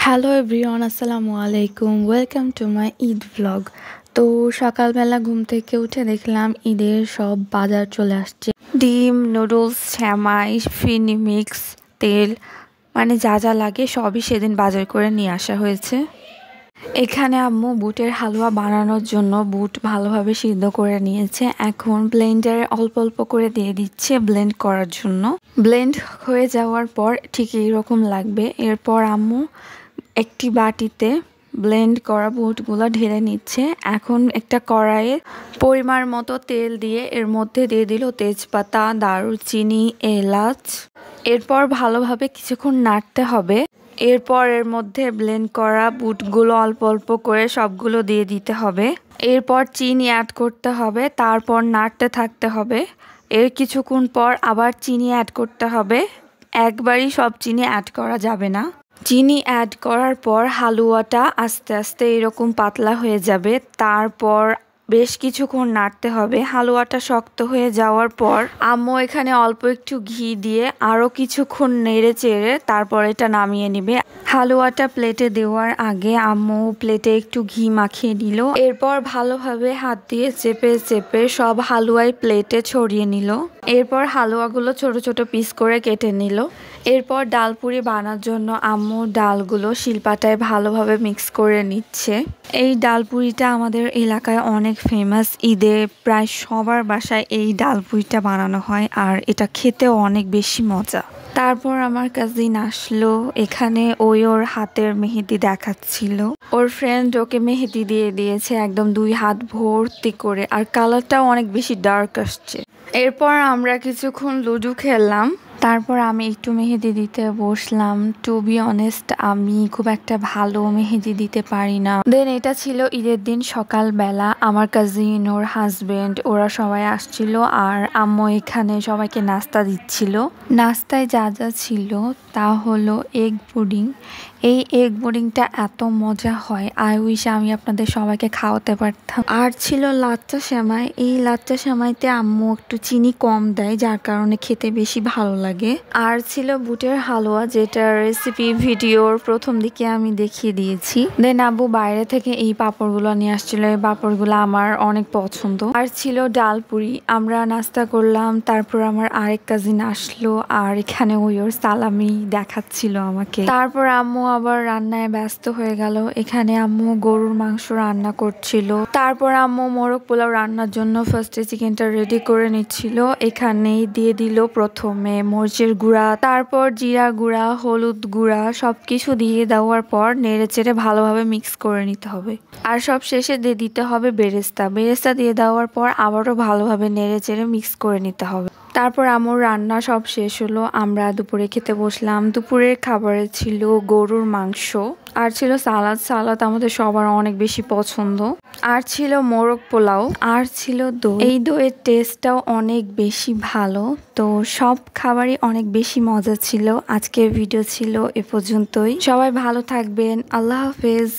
Hello everyone, আসসালামু আলাইকুম। Welcome to my Eid vlog. তো সকালবেলা ঘুম থেকে উঠে দেখলাম ঈদের সব বাজার চলে আসছে। ডিম, নুডলস, শ্যামাই, ফিনি মিক্স, তেল, মানে যা যা লাগে সবই সেদিন বাজার করে নিয়ে আসা হয়েছে। এখানে আম্মু বুটের হালুয়া বানানোর জন্য বুট ভালোভাবে সিদ্ধ করে নিয়েছে। এখন ব্লেন্ডারে অল্প অল্প করে দিয়ে দিচ্ছে ব্লেন্ড করার জন্য। ব্লেন্ড হয়ে যাওয়ার পর ঠিক এইরকম লাগবে। এরপর আম্মু একটি বাটিতে ব্লেন্ড করা বুটগুলো ঢেলে নিচ্ছে। এখন একটা কড়াইয়ে পরিমাণ মতো তেল দিয়ে এর মধ্যে দিয়ে দিল তেজপাতা, দারুচিনি, এলাচ। এরপর ভালোভাবে কিছুক্ষণ নাড়তে হবে। এরপর এর মধ্যে ব্লেন্ড করা বুটগুলো অল্প অল্প করে সবগুলো দিয়ে দিতে হবে। এরপর চিনি অ্যাড করতে হবে, তারপর নাড়তে থাকতে হবে। এর কিছুক্ষণ পর আবার চিনি অ্যাড করতে হবে। একবারই সব চিনি অ্যাড করা যাবে না। চিনি অ্যাড করার পর হালুয়াটা আস্তে আস্তে এরকম পাতলা হয়ে যাবে। তারপর বেশ কিছুক্ষণ নাড়তে হবে। হালুয়াটা শক্ত হয়ে যাওয়ার পর আম্মু এখানে অল্প একটু ঘি দিয়ে আরও কিছুক্ষণ নেড়ে চেড়ে তারপর এটা নামিয়ে নেবে। হালুয়াটা প্লেটে দেওয়ার আগে আম্মু প্লেটে একটু ঘি মাখিয়ে নিল। এরপর ভালোভাবে হাত দিয়ে চেপে চেপে সব হালুয়াই প্লেটে ছড়িয়ে নিল। এরপর হালুয়াগুলো ছোট ছোট পিস করে কেটে নিল। এরপর ডালপুরি বানানোর জন্য আম্মু ডালগুলো শিলপাটায় ভালোভাবে মিক্স করে নিচ্ছে। এই ডালপুরিটা আমাদের এলাকায় অনেক ফেমাস। ঈদে প্রায় সবার বাসায় এই ডালপুরিটা বানানো হয়, আর এটা খেতেও অনেক বেশি মজা। তারপর আমার কাজিন আসলো। এখানে ওর হাতের মেহেদি দেখাচ্ছিল। ওর ফ্রেন্ড ওকে মেহেদি দিয়ে দিয়েছে একদম 2 হাত ভর্তি করে, আর কালারটাও অনেক বেশি ডার্ক আসছে। এরপর আমরা কিছুক্ষণ লুডো খেললাম। তারপর আমি একটু মেহেদি দিতে বসলাম। টু বি অনেস্ট, আমি খুব একটা ভালো মেহেদি দিতে পারি না। দেন এটা ছিল ঈদের দিন সকালবেলা। আমার কাজিন, ওর হাজবেন্ড, ওরা সবাই আসছিল, আর আম্মু এখানে সবাইকে নাস্তা দিচ্ছিল। নাস্তায় যা যা ছিল তা হলো এগ পুডিং। এই এগ পুডিংটা এত মজা হয়, আই উইশ আমি আপনাদের সবাইকে খাওয়াতে পারতাম। আর ছিল লাচ্চা সেমাই। এই লাচ্চা সেমাইতে আম্মু একটু চিনি কম দেয়, যার কারণে খেতে বেশি ভালো লাগে। আর ছিল বুটের হালুয়া, যেটার রেসিপি ভিডিওর প্রথম দিকে আমি দেখিয়ে দিয়েছি। দেন আব্বু বাইরে থেকে এই পাঁপড়গুলো নিয়ে আসছিল। এই পাঁপড়গুলো আমার অনেক পছন্দ। আর ছিল ডালপুরি। আমরা নাস্তা করলাম। তারপর আমার আরেক কাজিন আসলো, আর এখানে ওর সালামি দেখাচ্ছিল আমাকে। তারপর আম্মু আবার রান্নায় ব্যস্ত হয়ে গেল। এখানে আম্মু গরুর মাংস রান্না করছিল। তারপর আম্মু মোরগ পোলাও রান্নার জন্য ফার্স্টে চিকেনটা রেডি করে নিচ্ছিল। এখানেই দিয়ে দিল প্রথমে মরিচের গুঁড়া, তারপর জিরা গুঁড়া, হলুদ গুঁড়া, সবকিছু দিয়ে দেওয়ার পর নেড়ে চেড়ে ভালোভাবে মিক্স করে নিতে হবে। আর সব শেষে দিয়ে দিতে হবে বেরেস্তা। বেরেস্তা দিয়ে দেওয়ার পর আবারও ভালোভাবে নেড়ে চেড়ে মিক্স করে নিতে হবে। তারপর আমার রান্না সব শেষ হলো। আমরা দুপুরে খেতে বসলাম। দুপুরের খাবারে ছিল গরুর মাংস, আর ছিল সালাদ। সালাদ আমাদের সবার অনেক বেশি পছন্দ। আর ছিল মোরগ পোলাও, আর ছিল দই। এই দইয়ের টেস্টটাও অনেক বেশি ভালো। তো সব খাবারই অনেক বেশি মজা ছিল। আজকের ভিডিও ছিল এ পর্যন্তই। সবাই ভালো থাকবেন। আল্লাহ হাফেজ।